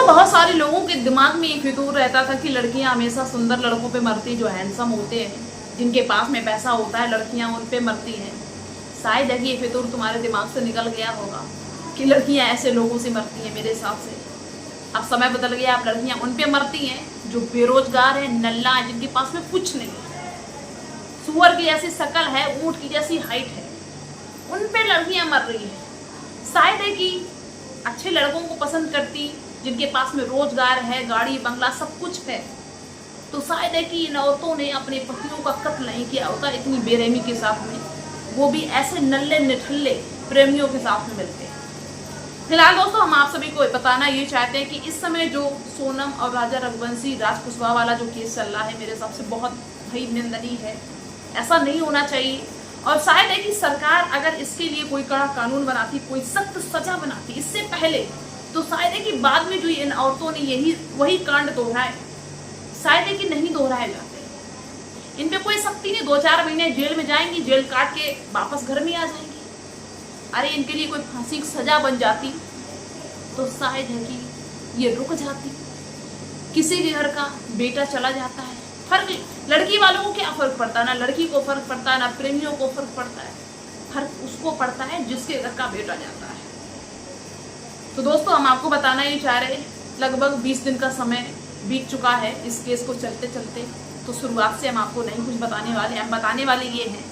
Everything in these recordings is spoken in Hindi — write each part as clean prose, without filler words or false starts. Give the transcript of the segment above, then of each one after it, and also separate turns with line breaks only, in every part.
दोस्तों बहुत सारे लोगों के दिमाग में ये फितूर रहता था कि लड़कियां हमेशा सुंदर लड़कों पे मरती, जो हैंडसम होते हैं, जिनके पास में पैसा होता है, लड़कियां उन पे मरती हैं। शायद है कि ये फितूर तुम्हारे दिमाग से निकल गया होगा कि लड़कियां ऐसे लोगों से मरती हैं। मेरे हिसाब से अब समय बदल गया, अब लड़कियां उन पे मरती हैं जो बेरोजगार है, नल्ला है, जिनके पास में कुछ नहीं है, सुअर की जैसी शक्ल है, ऊंट की जैसी हाइट है, उन पे लड़कियां मर रही हैं। शायद है कि अच्छे लड़कों को पसंद करती, जिनके पास में रोजगार है, गाड़ी बंगला सब कुछ है, तो शायद है कि इन औरतों ने अपने पतियों का कत्ल नहीं किया होता इतनी बेरहमी के साथ में, वो भी ऐसे नल्ले निठल्ले प्रेमियों के साथ में मिलते हैं। फिलहाल दोस्तों हम आप सभी को बताना ये चाहते हैं कि इस समय जो सोनम और राजा रघुवंशी राज कुशवाहा वाला जो केस चल रहा है, मेरे हिसाब से बहुत ही निंदनीय है। ऐसा नहीं होना चाहिए। और शायद है कि सरकार अगर इसके लिए कोई कड़ा कानून बनाती, कोई सख्त सजा बनाती इससे पहले, तो शायद है कि बाद में जो इन औरतों ने वही कांड दोहराए, शायद है कि नहीं दोहराए जाते। इन पे कोई सख्ती नहीं, 2-4 महीने जेल में जाएंगी, जेल काट के वापस घर में आ जाएंगी। अरे इनके लिए कोई फांसी की सजा बन जाती तो शायद है कि ये रुक जाती। किसी के घर का बेटा चला जाता है, फर्क लड़की वालों को क्या फर्क पड़ता है, ना लड़की को फर्क पड़ता है, ना प्रेमियों को फर्क पड़ता है। फर्क उसको पड़ता है जिसके घर का बेटा जाता है। तो दोस्तों हम आपको बताना ही चाह रहे, लगभग 20 दिन का समय बीत चुका है इस केस को चलते चलते। तो शुरुआत से हम आपको नहीं कुछ बताने वाले, हम बताने वाले ये हैं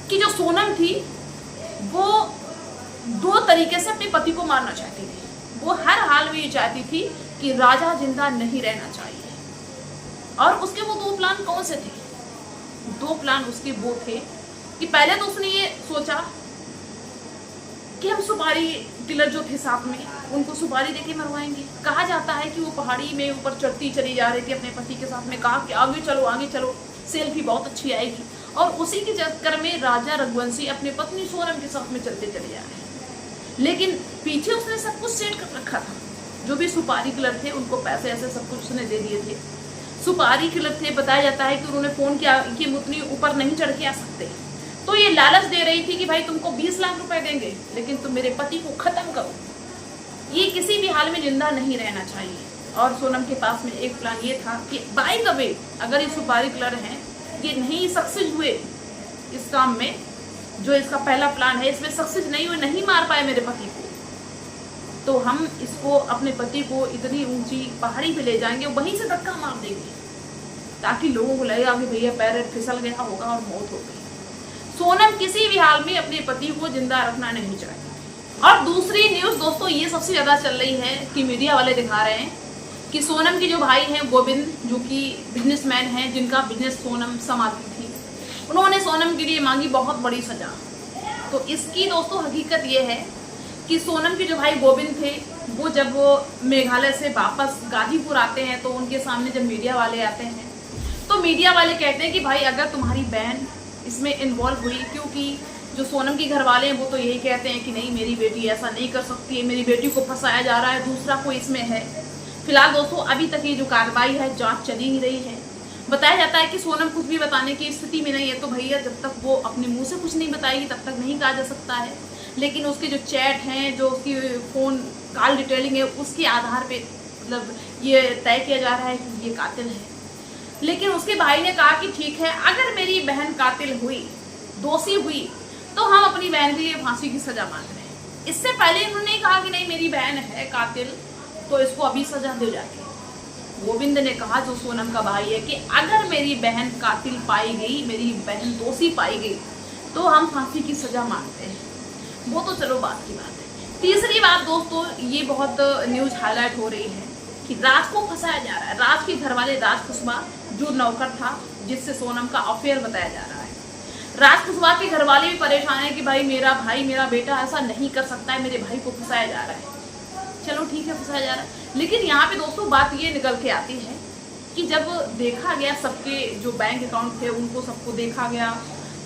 कि जो सोनम थी वो 2 तरीके से अपने पति को मारना चाहती थी। वो हर हाल में ये चाहती थी कि राजा जिंदा नहीं रहना चाहिए। और उसके वो 2 प्लान कौन से थे? 2 प्लान उसके वो थे कि पहले तो उसने ये सोचा कि हम सुपारी किलर जो थे साथ में, उनको सुपारी देके मरवाएंगे। कहा जाता है कि वो पहाड़ी में ऊपर चढ़ती चली जा रही थी अपने पति के साथ में, कहा कि आगे चलो सेल्फी बहुत अच्छी आएगी। और उसी के चक्कर में राजा रघुवंशी अपने पत्नी सोनम के साथ में चलते चले जा रहे हैं। लेकिन पीछे उसने सब कुछ सेट कर रखा था। जो भी सुपारी किलर थे उनको पैसे ऐसे सब कुछ उसने दे दिए थे। सुपारी किलर थे, बताया जाता है कि उन्होंने फोन किया कि उतनी ऊपर नहीं चढ़ के आ सकते, तो ये लालच दे रही थी कि भाई तुमको 20 लाख रुपए देंगे, लेकिन तुम मेरे पति को खत्म करो, ये किसी भी हाल में जिंदा नहीं रहना चाहिए। और सोनम के पास में एक प्लान ये था कि बाय द वे अगर ये सुपारी किलर हैं, ये नहीं सक्सेस हुए इस काम में, जो इसका पहला प्लान है इसमें सक्सेस नहीं हुए, नहीं मार पाए मेरे पति को, तो हम इसको अपने पति को इतनी ऊंची पहाड़ी पे ले जाएंगे, वहीं से धक्का मार देंगे ताकि लोगों को लगेगा कि भैया पैर फिसल गया होगा और मौत हो गई। सोनम किसी भी हाल में अपने पति को जिंदा रखना नहीं चाहती। और दूसरी न्यूज़ दोस्तों ये सबसे ज़्यादा चल रही है कि मीडिया वाले दिखा रहे हैं कि सोनम के जो भाई हैं गोविंद, जो कि बिजनेसमैन हैं, जिनका बिजनेस सोनम संभालती थी, उन्होंने सोनम के लिए मांगी बहुत बड़ी सजा। तो इसकी दोस्तों हकीकत ये है कि सोनम के जो भाई गोविंद थे, वो जब मेघालय से वापस गाजीपुर आते हैं तो उनके सामने जब मीडिया वाले आते हैं तो मीडिया वाले कहते हैं कि भाई अगर तुम्हारी बहन इसमें इन्वॉल्व हुई, क्योंकि जो सोनम के घर वाले हैं वो तो यही कहते हैं कि नहीं मेरी बेटी ऐसा नहीं कर सकती है, मेरी बेटी को फंसाया जा रहा है, दूसरा कोई इसमें है। फिलहाल दोस्तों अभी तक ये जो कार्रवाई है, जांच चली ही रही है। बताया जाता है कि सोनम कुछ भी बताने की स्थिति में नहीं है, तो भैया जब तक वो अपने मुंह से कुछ नहीं बताएगी तब तक नहीं कहा जा सकता है। लेकिन उसके जो चैट हैं, जो उसकी फ़ोन कॉल डिटेलिंग है, उसके आधार पे मतलब ये तय किया जा रहा है कि ये कातिल है। लेकिन उसके भाई ने कहा कि ठीक है, अगर मेरी बहन कातिल हुई, दोषी हुई, तो हम अपनी बहन के लिए फांसी की सजा मांग रहे हैं। इससे पहले इन्होंने कहा कि नहीं मेरी बहन है कातिल, तो इसको अभी सजा दे जाके। गोविंद ने कहा, जो सोनम का भाई है, कि अगर मेरी बहन कातिल पाई गई, मेरी बहन दोषी पाई गई, तो हम फांसी की सजा मांगते हैं। वो तो चलो बात की बात है। तीसरी बात दोस्तों, ये बहुत न्यूज हाईलाइट हो रही है कि राज को फंसाया जा रहा है। राज के घर वाले राज कुशवाहा जो नौकर था, जिससे सोनम का अफेयर बताया जा रहा है, राज कुशवाहा के घर वाले भी परेशान है कि भाई मेरा बेटा ऐसा नहीं कर सकता है, मेरे भाई को फंसाया जा रहा है। चलो ठीक है, फंसाया जा रहा है, लेकिन यहाँ पे दोस्तों बात ये निकल के आती है कि जब देखा गया सबके जो बैंक अकाउंट थे उनको सबको देखा गया,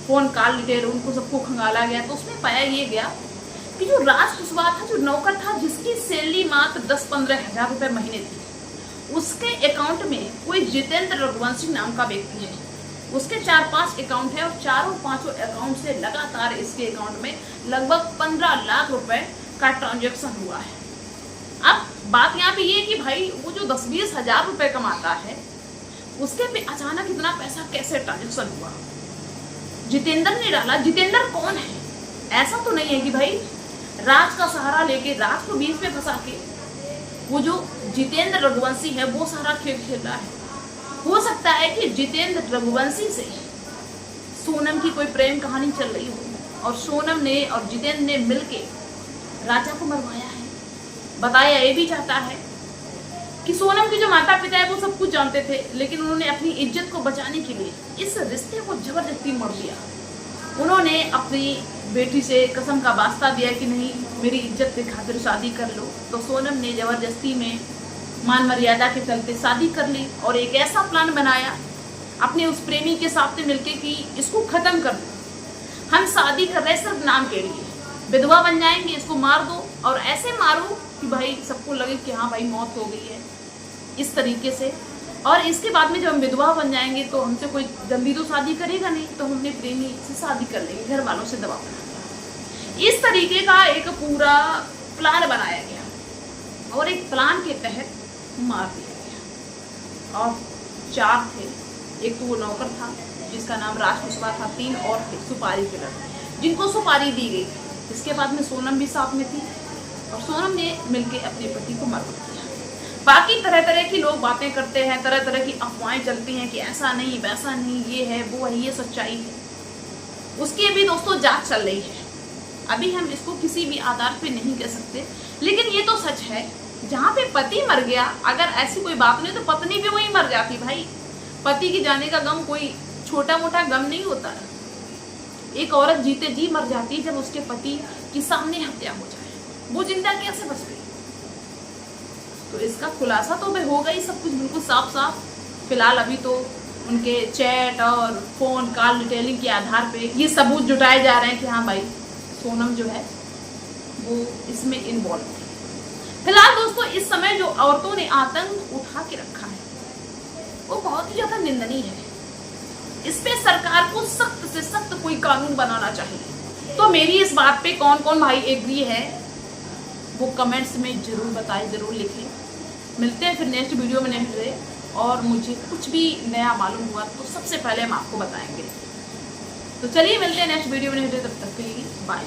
फोन कॉल डिटेल उनको सबको खंगाला गया, तो उसमें पाया ये गया कि जो राज कुशवाहा था, जो नौकर था, जिसकी सैलरी मात्र 10-15 हज़ार रुपये महीने थी, उसके अकाउंट में कोई जितेंद्र रघुवंशी नाम का व्यक्ति है। उसके 4-5 अकाउंट है और चारों पांचों अकाउंट से लगातार इसके अकाउंट में लगभग 15 लाख रुपए का ट्रांजैक्शन हुआ है। अब बात यहाँ पे ये कि भाई वो जो 10-20 हजार रुपए कमाता है, उसके पे अचानक इतना पैसा कैसे ट्रांजेक्शन हुआ? जितेंद्र ने डाला। जितेंद्र कौन है? ऐसा तो नहीं है कि भाई राज का सहारा लेके राज को बीच में फंसा के वो जो जितेंद्र रघुवंशी है वो सारा खेल खेल रहा है। हो सकता है कि जितेंद्र रघुवंशी से सोनम की कोई प्रेम कहानी चल रही हो और सोनम ने और जितेंद्र ने मिलके राजा को मरवाया है। बताया ये भी जाता है कि सोनम के जो माता पिता है वो सब कुछ जानते थे, लेकिन उन्होंने अपनी इज्जत को बचाने के लिए इस रिश्ते को जबरदस्ती मोड़ दिया। उन्होंने अपनी बेटी से कसम का वास्ता दिया कि नहीं, मेरी इज्जत के खातिर शादी कर लो। तो सोनम ने जबरदस्ती में मान मर्यादा के चलते शादी कर ली और एक ऐसा प्लान बनाया अपने उस प्रेमी के साथ मिलके कि इसको खत्म कर दो। हम शादी कर रहे सिर्फ नाम के लिए, विधवा बन जाएंगे, इसको मार दो और ऐसे मारो कि भाई सबको लगे कि हाँ भाई मौत हो गई है, इस तरीके से। और इसके बाद में जब हम विधवा बन जाएंगे तो हमसे कोई जल्दी तो शादी करेगा नहीं, तो हम अपने प्रेमी से शादी कर लेंगे, घर वालों से दबाव बना। इस तरीके का एक पूरा प्लान बनाया गया और एक प्लान के तहत मार दिया गया। और 4 थे, एक तो वो नौकर था जिसका नाम राज कुशवाहा था, 3 और थे सुपारी के लड़के जिनको सुपारी दी गई थी। इसके बाद में सोनम भी साथ में थी और सोनम ने मिलके अपने पति को मार दिया। बाकी तरह तरह की लोग बातें करते हैं, तरह तरह की अफवाहें चलती हैं कि ऐसा नहीं वैसा नहीं, ये है वो है, ये सच्चाई है। उसकी भी दोस्तों जांच चल रही है। अभी हम इसको किसी भी आधार पे नहीं कह सकते, लेकिन ये तो सच है जहाँ पे पति मर गया, अगर ऐसी कोई बात नहीं तो पत्नी भी वही मर जाती। भाई पति के जाने का गम कोई छोटा मोटा गम नहीं होता। एक औरत जीते जी मर जाती है जब उसके पति की सामने हत्या हो जाए, वो जिंदा कैसे बच गई? तो इसका खुलासा तो भाई होगा ही, सब कुछ बिल्कुल साफ साफ। फिलहाल अभी तो उनके चैट और फोन कॉल डिटेलिंग के आधार पे ये सबूत जुटाए जा रहे हैं कि हाँ भाई सोनम जो है वो इसमें इन्वॉल्व थी। फिलहाल दोस्तों इस समय जो औरतों ने आतंक उठा के रखा है वो बहुत ही ज्यादा निंदनीय है। इस पे सरकार को सख्त से सख्त कोई कानून बनाना चाहिए। तो मेरी इस बात पे कौन कौन भाई एग्री है वो कमेंट्स में जरूर बताएं, जरूर लिखें। मिलते हैं फिर नेक्स्ट वीडियो में नए, और मुझे कुछ भी नया मालूम हुआ तो सबसे पहले हम आपको बताएंगे। तो चलिए मिलते हैं नेक्स्ट वीडियो में, तब तक के लिए बाय।